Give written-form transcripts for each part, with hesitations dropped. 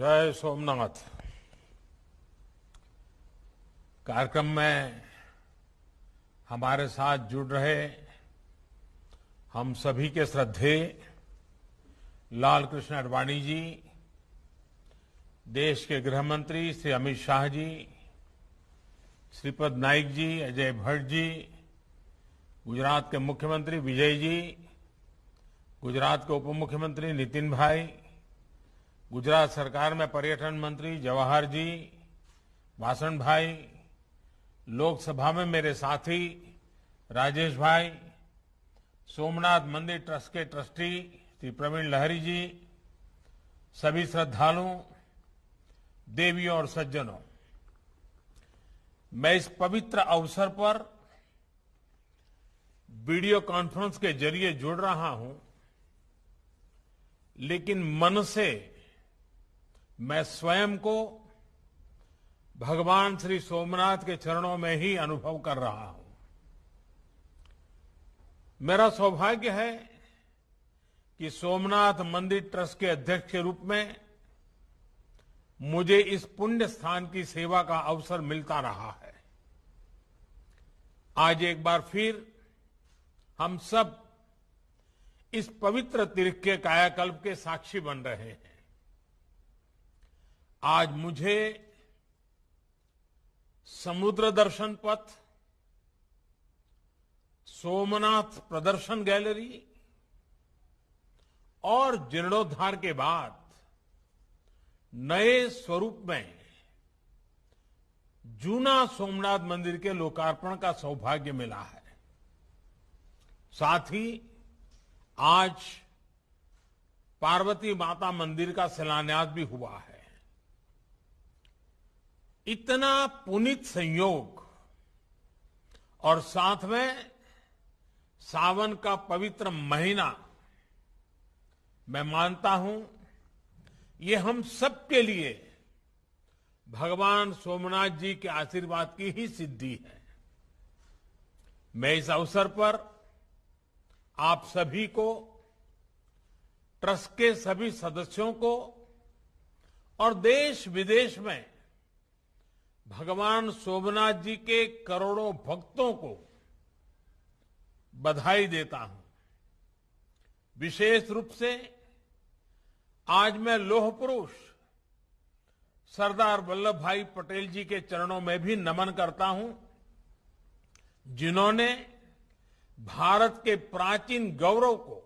जय सोमनाथ। कार्यक्रम में हमारे साथ जुड़ रहे हम सभी के श्रद्धेय लाल कृष्ण आडवाणी जी, देश के गृह मंत्री श्री अमित शाह जी, श्रीपद नाइक जी, अजय भट्ट जी, गुजरात के मुख्यमंत्री विजय जी, गुजरात के उप मुख्यमंत्री नितिन भाई, गुजरात सरकार में पर्यटन मंत्री जवाहर जी, वासण भाई, लोकसभा में मेरे साथी राजेश भाई, सोमनाथ मंदिर ट्रस्ट के ट्रस्टी श्री प्रवीण लहरी जी, सभी श्रद्धालुओं, देवियों और सज्जनों, मैं इस पवित्र अवसर पर वीडियो कॉन्फ्रेंस के जरिए जुड़ रहा हूं, लेकिन मन से मैं स्वयं को भगवान श्री सोमनाथ के चरणों में ही अनुभव कर रहा हूं। मेरा सौभाग्य है कि सोमनाथ मंदिर ट्रस्ट के अध्यक्ष के रूप में मुझे इस पुण्य स्थान की सेवा का अवसर मिलता रहा है। आज एक बार फिर हम सब इस पवित्र तीर्थ के कायाकल्प के साक्षी बन रहे हैं। आज मुझे समुद्र दर्शन पथ, सोमनाथ प्रदर्शन गैलरी और जीर्णोद्धार के बाद नए स्वरूप में जूना सोमनाथ मंदिर के लोकार्पण का सौभाग्य मिला है। साथ ही आज पार्वती माता मंदिर का शिलान्यास भी हुआ है। इतना पुनीत संयोग और साथ में सावन का पवित्र महीना, मैं मानता हूं ये हम सबके लिए भगवान सोमनाथ जी के आशीर्वाद की ही सिद्धि है। मैं इस अवसर पर आप सभी को, ट्रस्ट के सभी सदस्यों को और देश विदेश में भगवान सोमनाथ जी के करोड़ों भक्तों को बधाई देता हूं। विशेष रूप से आज मैं लौह पुरुष सरदार वल्लभ भाई पटेल जी के चरणों में भी नमन करता हूं, जिन्होंने भारत के प्राचीन गौरव को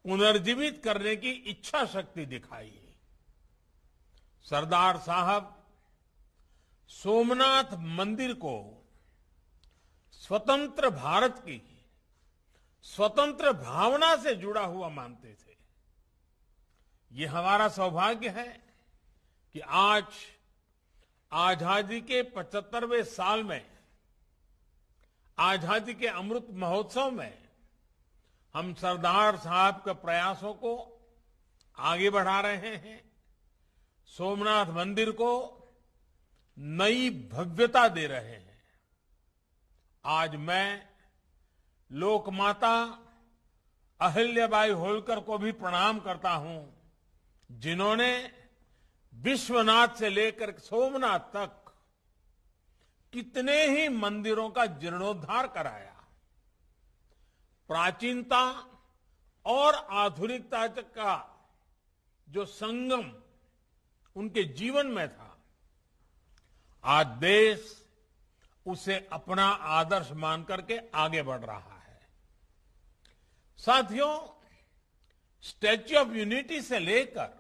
पुनर्जीवित करने की इच्छा शक्ति दिखाई। सरदार साहब सोमनाथ मंदिर को स्वतंत्र भारत की स्वतंत्र भावना से जुड़ा हुआ मानते थे। ये हमारा सौभाग्य है कि आज आजादी के 75वें साल में, आजादी के अमृत महोत्सव में हम सरदार साहब के प्रयासों को आगे बढ़ा रहे हैं, सोमनाथ मंदिर को नई भव्यता दे रहे हैं। आज मैं लोकमाता अहिल्याबाई होलकर को भी प्रणाम करता हूं, जिन्होंने विश्वनाथ से लेकर सोमनाथ तक कितने ही मंदिरों का जीर्णोद्धार कराया। प्राचीनता और आधुनिकता का जो संगम उनके जीवन में था, आज देश उसे अपना आदर्श मान करके आगे बढ़ रहा है। साथियों, स्टैच्यू ऑफ यूनिटी से लेकर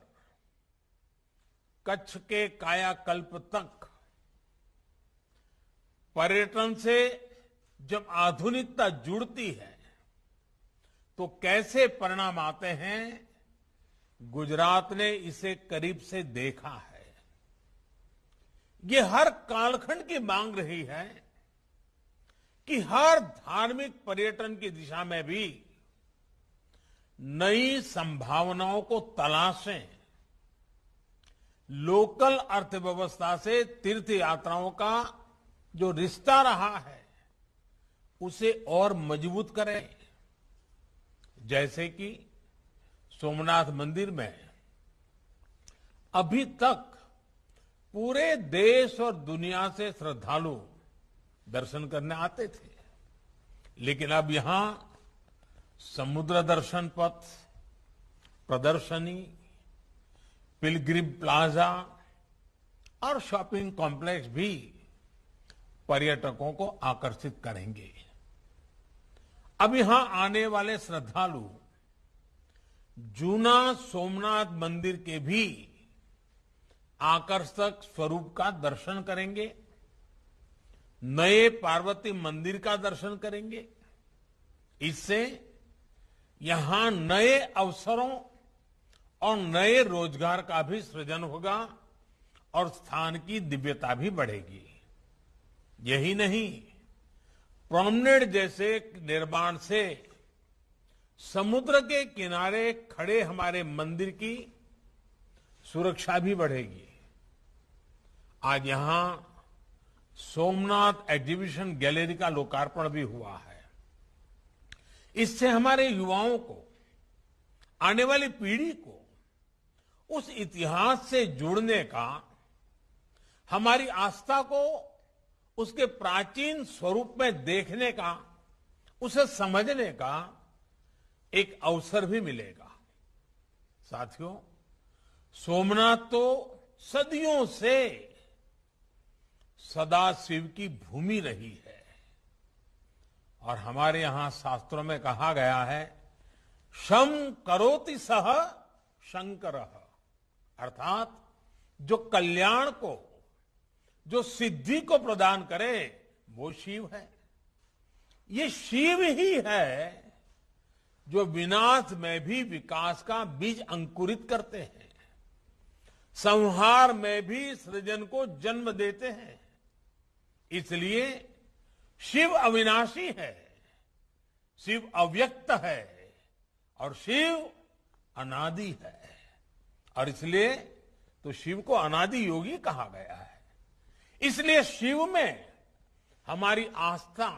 कच्छ के कायाकल्प तक पर्यटन से जब आधुनिकता जुड़ती है तो कैसे परिणाम आते हैं, गुजरात ने इसे करीब से देखा है। ये हर कालखंड की मांग रही है कि हर धार्मिक पर्यटन की दिशा में भी नई संभावनाओं को तलाशें। लोकल अर्थव्यवस्था से तीर्थ यात्राओं का जो रिश्ता रहा है उसे और मजबूत करें। जैसे कि सोमनाथ मंदिर में अभी तक पूरे देश और दुनिया से श्रद्धालु दर्शन करने आते थे, लेकिन अब यहां समुद्र दर्शन पथ, प्रदर्शनी, पिलग्रिम प्लाजा और शॉपिंग कॉम्प्लेक्स भी पर्यटकों को आकर्षित करेंगे। अब यहां आने वाले श्रद्धालु जूना सोमनाथ मंदिर के भी आकर्षक स्वरूप का दर्शन करेंगे, नए पार्वती मंदिर का दर्शन करेंगे। इससे यहां नए अवसरों और नए रोजगार का भी सृजन होगा और स्थान की दिव्यता भी बढ़ेगी। यही नहीं, प्रोमनेड जैसे निर्माण से समुद्र के किनारे खड़े हमारे मंदिर की सुरक्षा भी बढ़ेगी। आज यहां सोमनाथ एग्जीबिशन गैलरी का लोकार्पण भी हुआ है। इससे हमारे युवाओं को, आने वाली पीढ़ी को उस इतिहास से जुड़ने का, हमारी आस्था को उसके प्राचीन स्वरूप में देखने का, उसे समझने का एक अवसर भी मिलेगा। साथियों, सोमनाथ तो सदियों से सदाशिव की भूमि रही है और हमारे यहां शास्त्रों में कहा गया है, शम करोति सह शंकरः, अर्थात जो कल्याण को, जो सिद्धि को प्रदान करे वो शिव है। ये शिव ही है जो विनाश में भी विकास का बीज अंकुरित करते हैं, संहार में भी सृजन को जन्म देते हैं। इसलिए शिव अविनाशी है, शिव अव्यक्त है और शिव अनादि है। और इसलिए तो शिव को अनादि योगी कहा गया है। इसलिए शिव में हमारी आस्था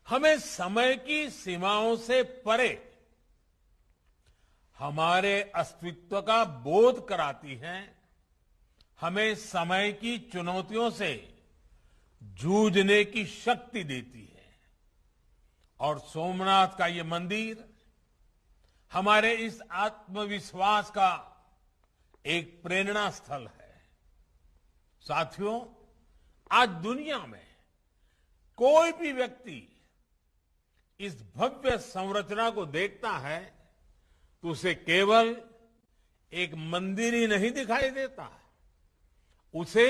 हमें समय की सीमाओं से परे हमारे अस्तित्व का बोध कराती है, हमें समय की चुनौतियों से जूझने की शक्ति देती है। और सोमनाथ का ये मंदिर हमारे इस आत्मविश्वास का एक प्रेरणा स्थल है। साथियों, आज दुनिया में कोई भी व्यक्ति इस भव्य संरचना को देखता है तो उसे केवल एक मंदिर ही नहीं दिखाई देता, उसे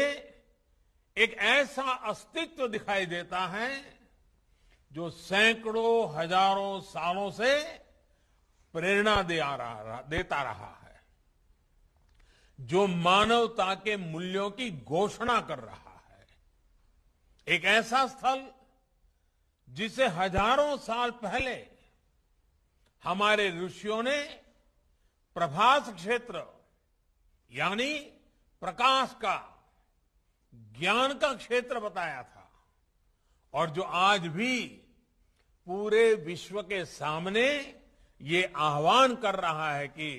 एक ऐसा अस्तित्व दिखाई देता है जो सैकड़ों हजारों सालों से प्रेरणा देता रहा है, जो मानवता के मूल्यों की घोषणा कर रहा है। एक ऐसा स्थल जिसे हजारों साल पहले हमारे ऋषियों ने प्रभास क्षेत्र यानी प्रकाश का, ज्ञान का क्षेत्र बताया था और जो आज भी पूरे विश्व के सामने ये आह्वान कर रहा है कि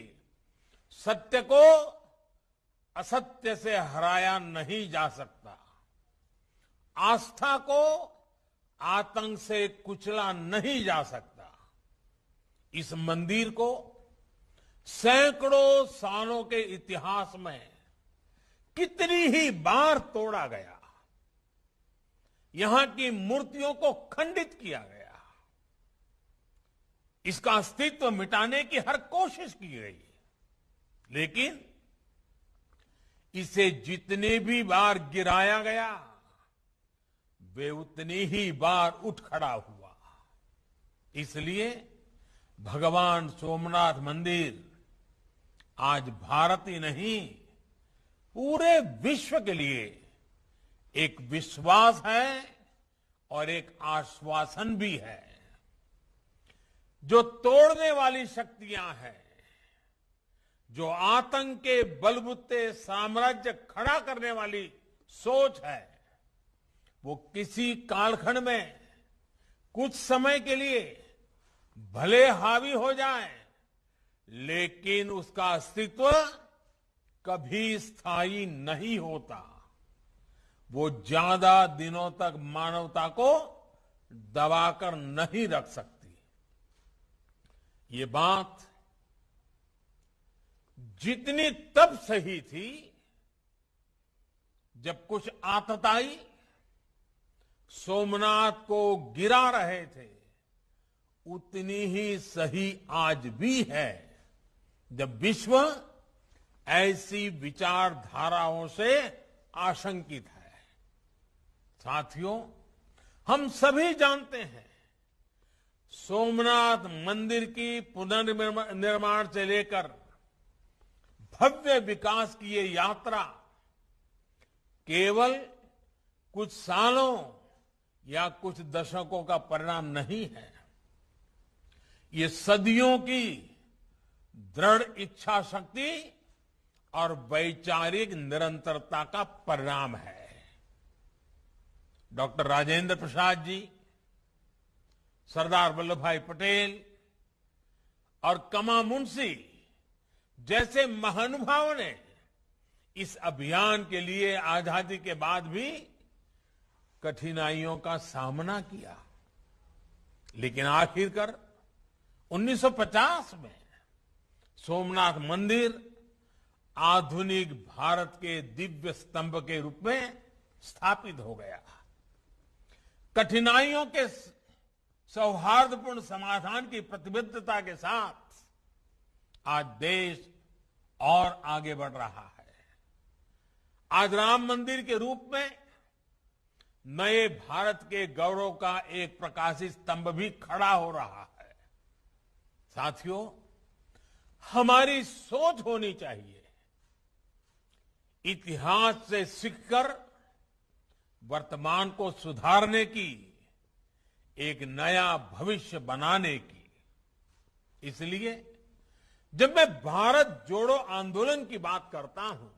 सत्य को असत्य से हराया नहीं जा सकता, आस्था को आतंक से कुचला नहीं जा सकता। इस मंदिर को सैकड़ों सालों के इतिहास में कितनी ही बार तोड़ा गया, यहां की मूर्तियों को खंडित किया गया, इसका अस्तित्व मिटाने की हर कोशिश की गई, लेकिन इसे जितनी भी बार गिराया गया वे उतनी ही बार उठ खड़ा हुआ। इसलिए भगवान सोमनाथ मंदिर आज भारत ही नहीं पूरे विश्व के लिए एक विश्वास है और एक आश्वासन भी है। जो तोड़ने वाली शक्तियां हैं, जो आतंक के बलबूते साम्राज्य खड़ा करने वाली सोच है, वो किसी कालखंड में कुछ समय के लिए भले हावी हो जाए, लेकिन उसका अस्तित्व कभी स्थायी नहीं होता, वो ज्यादा दिनों तक मानवता को दबाकर नहीं रख सकती। ये बात जितनी तब सही थी जब कुछ आतताई सोमनाथ को गिरा रहे थे, उतनी ही सही आज भी है जब विश्व ऐसी विचारधाराओं से आशंकित है। साथियों, हम सभी जानते हैं सोमनाथ मंदिर की पुनर्निर्माण से लेकर भव्य विकास की ये यात्रा केवल कुछ सालों या कुछ दशकों का परिणाम नहीं है। ये सदियों की दृढ़ इच्छा शक्ति और वैचारिक निरंतरता का परिणाम है। डॉक्टर राजेंद्र प्रसाद जी, सरदार वल्लभ भाई पटेल और कमा मुंशी जैसे महानुभावों ने इस अभियान के लिए आजादी के बाद भी कठिनाइयों का सामना किया, लेकिन आखिरकार 1950 में सोमनाथ मंदिर आधुनिक भारत के दिव्य स्तंभ के रूप में स्थापित हो गया। कठिनाइयों के सौहार्दपूर्ण समाधान की प्रतिबद्धता के साथ आज देश और आगे बढ़ रहा है। आज राम मंदिर के रूप में नए भारत के गौरव का एक प्रकाशित स्तंभ भी खड़ा हो रहा है। साथियों, हमारी सोच होनी चाहिए इतिहास से सीखकर वर्तमान को सुधारने की, एक नया भविष्य बनाने की। इसलिए जब मैं भारत जोड़ो आंदोलन की बात करता हूं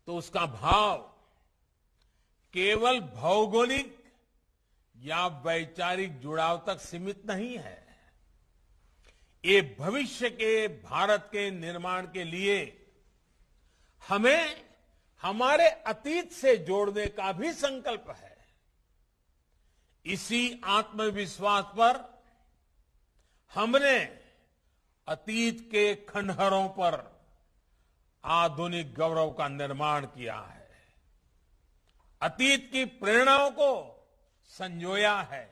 तो उसका भाव केवल भौगोलिक या वैचारिक जुड़ाव तक सीमित नहीं है। ये भविष्य के भारत के निर्माण के लिए हमें हमारे अतीत से जोड़ने का भी संकल्प है। इसी आत्मविश्वास पर हमने अतीत के खंडहरों पर आधुनिक गौरव का निर्माण किया है, अतीत की प्रेरणाओं को संजोया है।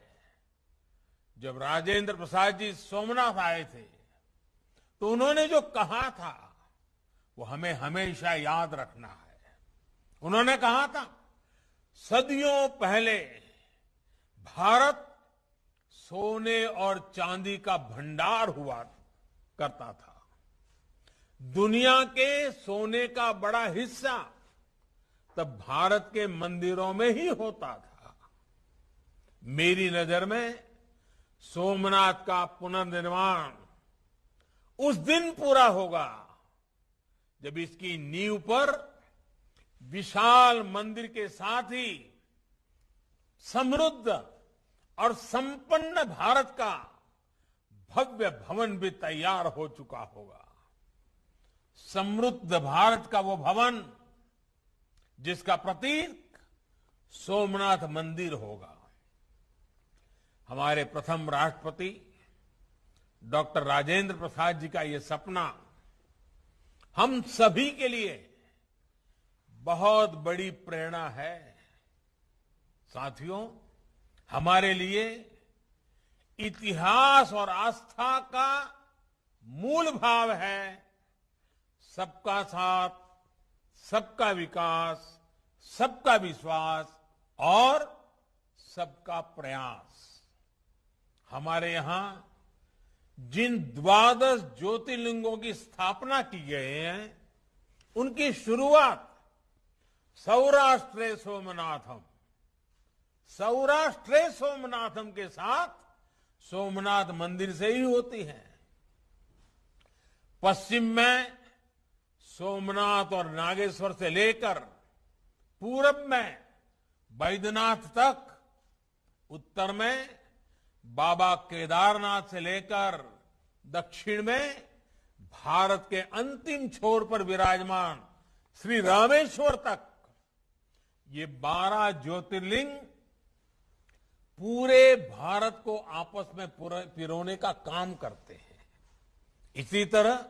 जब राजेंद्र प्रसाद जी सोमनाथ आए थे तो उन्होंने जो कहा था वो हमें हमेशा याद रखना है। उन्होंने कहा था, सदियों पहले भारत सोने और चांदी का भंडार हुआ करता था। दुनिया के सोने का बड़ा हिस्सा तब भारत के मंदिरों में ही होता था। मेरी नजर में सोमनाथ का पुनर्निर्माण उस दिन पूरा होगा जब इसकी नींव पर विशाल मंदिर के साथ ही समृद्ध और संपन्न भारत का भव्य भवन भी तैयार हो चुका होगा। समृद्ध भारत का वो भवन जिसका प्रतीक सोमनाथ मंदिर होगा। हमारे प्रथम राष्ट्रपति डॉक्टर राजेंद्र प्रसाद जी का ये सपना हम सभी के लिए बहुत बड़ी प्रेरणा है। साथियों, हमारे लिए इतिहास और आस्था का मूल भाव है सबका साथ, सबका विकास, सबका विश्वास और सबका प्रयास। हमारे यहां जिन 12 ज्योतिर्लिंगों की स्थापना की गई है उनकी शुरुआत सौराष्ट्रे सोमनाथम, सौराष्ट्रे सोमनाथम के साथ सोमनाथ मंदिर से ही होती है। पश्चिम में सोमनाथ और नागेश्वर से लेकर पूरब में बैद्यनाथ तक, उत्तर में बाबा केदारनाथ से लेकर दक्षिण में भारत के अंतिम छोर पर विराजमान श्री रामेश्वर तक ये 12 ज्योतिर्लिंग पूरे भारत को आपस में पिरोने का काम करते हैं। इसी तरह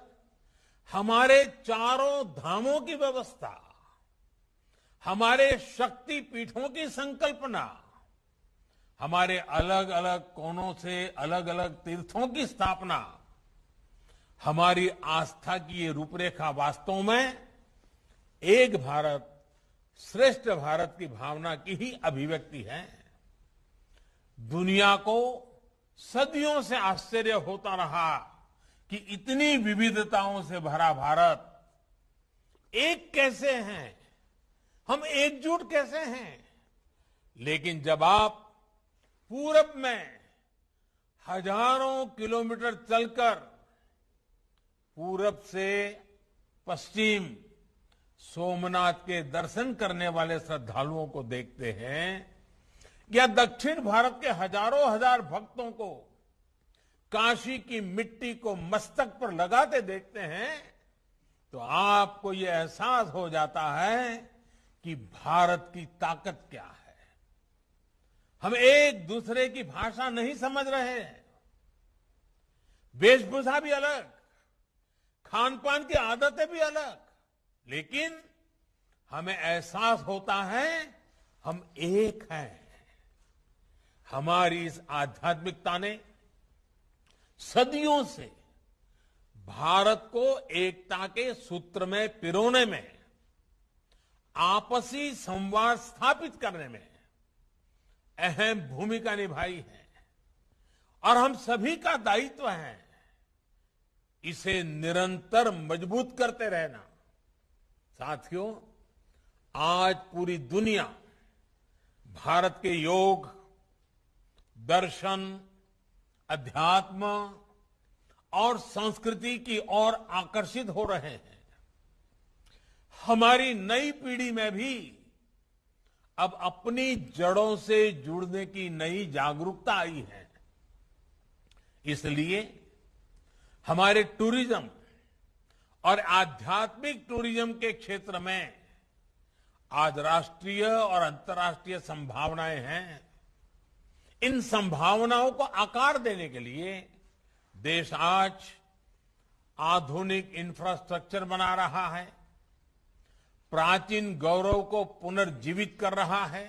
हमारे चारों धामों की व्यवस्था, हमारे शक्ति पीठों की संकल्पना, हमारे अलग अलग कोनों से अलग अलग तीर्थों की स्थापना, हमारी आस्था की ये रूपरेखा वास्तव में एक भारत श्रेष्ठ भारत की भावना की ही अभिव्यक्ति है। दुनिया को सदियों से आश्चर्य होता रहा कि इतनी विविधताओं से भरा भारत एक कैसे हैं, हम एकजुट कैसे हैं। लेकिन जब आप पूरब में हजारों किलोमीटर चलकर पूरब से पश्चिम सोमनाथ के दर्शन करने वाले श्रद्धालुओं को देखते हैं या दक्षिण भारत के हजारों हजार भक्तों को काशी की मिट्टी को मस्तक पर लगाते देखते हैं तो आपको यह एहसास हो जाता है कि भारत की ताकत क्या है। हम एक दूसरे की भाषा नहीं समझ रहे हैं, वेशभूषा भी अलग, खान पान की आदतें भी अलग, लेकिन हमें एहसास होता है हम एक हैं। हमारी इस आध्यात्मिकता ने सदियों से भारत को एकता के सूत्र में पिरोने में, आपसी संवाद स्थापित करने में अहम भूमिका निभाई है और हम सभी का दायित्व है इसे निरंतर मजबूत करते रहना। साथियों, आज पूरी दुनिया भारत के योग, दर्शन, अध्यात्म और संस्कृति की ओर आकर्षित हो रहे हैं। हमारी नई पीढ़ी में भी अब अपनी जड़ों से जुड़ने की नई जागरूकता आई है। इसलिए हमारे टूरिज्म और आध्यात्मिक टूरिज्म के क्षेत्र में आज राष्ट्रीय और अंतर्राष्ट्रीय संभावनाएं हैं। इन संभावनाओं को आकार देने के लिए देश आज आधुनिक इंफ्रास्ट्रक्चर बना रहा है, प्राचीन गौरव को पुनर्जीवित कर रहा है।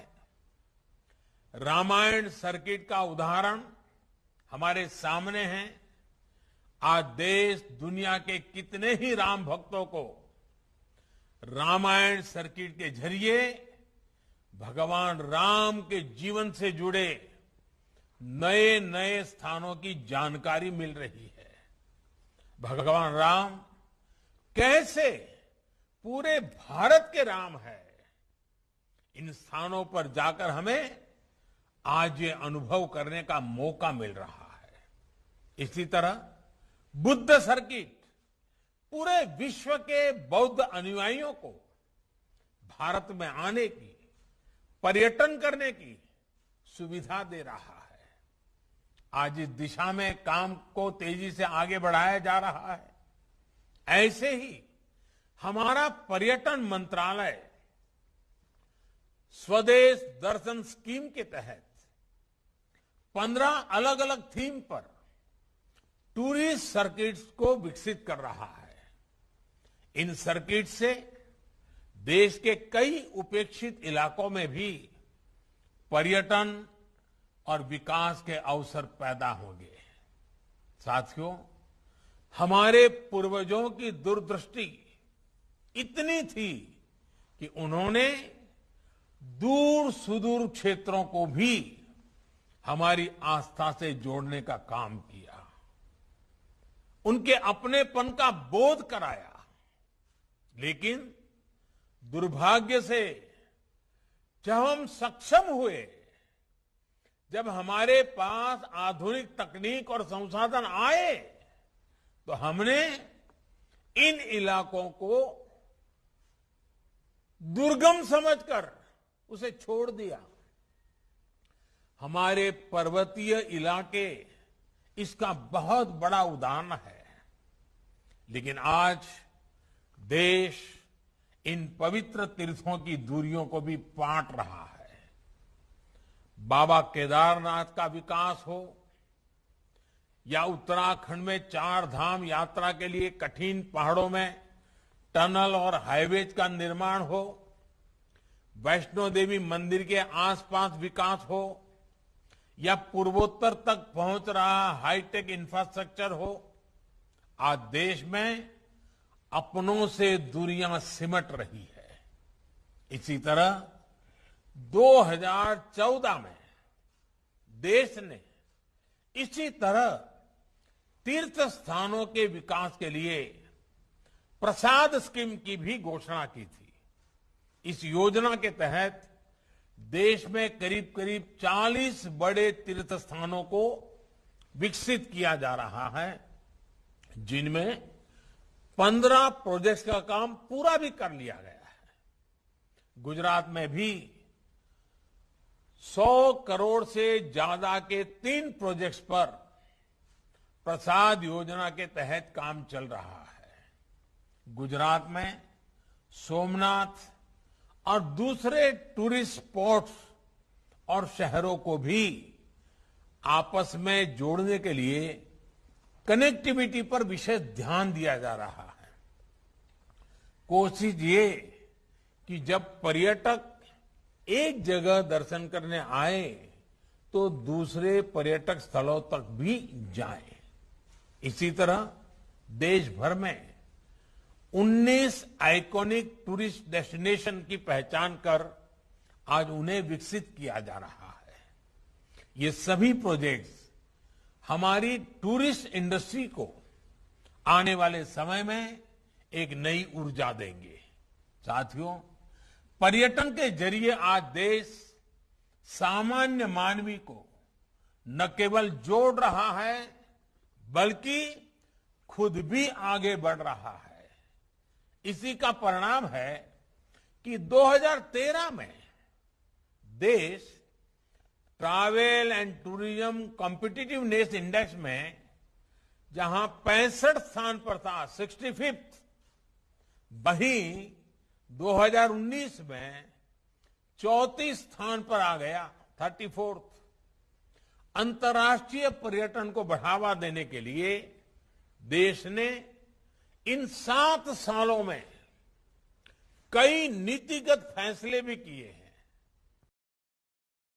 रामायण सर्किट का उदाहरण हमारे सामने है। आज देश दुनिया के कितने ही राम भक्तों को रामायण सर्किट के जरिए भगवान राम के जीवन से जुड़े नए नए स्थानों की जानकारी मिल रही है। भगवान राम कैसे पूरे भारत के राम है, इन स्थानों पर जाकर हमें आज ये अनुभव करने का मौका मिल रहा है। इसी तरह बुद्ध सर्किट पूरे विश्व के बौद्ध अनुयायियों को भारत में आने की, पर्यटन करने की सुविधा दे रहा है। आज इस दिशा में काम को तेजी से आगे बढ़ाया जा रहा है। ऐसे ही हमारा पर्यटन मंत्रालय स्वदेश दर्शन स्कीम के तहत 15 अलग अलग थीम पर टूरिस्ट सर्किट्स को विकसित कर रहा है। इन सर्किट से देश के कई उपेक्षित इलाकों में भी पर्यटन और विकास के अवसर पैदा होंगे। साथियों, हमारे पूर्वजों की दूरदृष्टि इतनी थी कि उन्होंने दूर सुदूर क्षेत्रों को भी हमारी आस्था से जोड़ने का काम किया, उनके अपनेपन का बोध कराया। लेकिन दुर्भाग्य से जब हम सक्षम हुए, जब हमारे पास आधुनिक तकनीक और संसाधन आए, तो हमने इन इलाकों को दुर्गम समझकर उसे छोड़ दिया। हमारे पर्वतीय इलाके इसका बहुत बड़ा उदाहरण है। लेकिन आज देश इन पवित्र तीर्थों की दूरियों को भी पाट रहा है। बाबा केदारनाथ का विकास हो या उत्तराखंड में 4 धाम यात्रा के लिए कठिन पहाड़ों में टनल और हाईवेज का निर्माण हो, वैष्णो देवी मंदिर के आसपास विकास हो या पूर्वोत्तर तक पहुंच रहा हाईटेक इंफ्रास्ट्रक्चर हो, आज देश में अपनों से दूरियां सिमट रही है। इसी तरह 2014 में देश ने इसी तरह तीर्थ स्थानों के विकास के लिए प्रसाद स्कीम की भी घोषणा की थी। इस योजना के तहत देश में करीब करीब 40 बड़े तीर्थ स्थानों को विकसित किया जा रहा है, जिनमें 15 प्रोजेक्ट्स का काम पूरा भी कर लिया गया है। गुजरात में भी 100 करोड़ से ज्यादा के 3 प्रोजेक्ट्स पर प्रसाद योजना के तहत काम चल रहा है। गुजरात में सोमनाथ और दूसरे टूरिस्ट स्पॉट्स और शहरों को भी आपस में जोड़ने के लिए कनेक्टिविटी पर विशेष ध्यान दिया जा रहा है। कोशिश ये कि जब पर्यटक एक जगह दर्शन करने आए तो दूसरे पर्यटक स्थलों तक भी जाएं। इसी तरह देश भर में 19 आइकॉनिक टूरिस्ट डेस्टिनेशन की पहचान कर आज उन्हें विकसित किया जा रहा है। ये सभी प्रोजेक्ट्स हमारी टूरिस्ट इंडस्ट्री को आने वाले समय में एक नई ऊर्जा देंगे। साथियों, पर्यटन के जरिए आज देश सामान्य मानवी को न केवल जोड़ रहा है बल्कि खुद भी आगे बढ़ रहा है। इसी का परिणाम है कि 2013 में देश travel and tourism competitiveness index में जहां 65 स्थान पर था, 65th, वहीं 2019 में 34 स्थान पर आ गया, 34th। अंतर्राष्ट्रीय पर्यटन को बढ़ावा देने के लिए देश ने इन 7 सालों में कई नीतिगत फैसले भी किए हैं।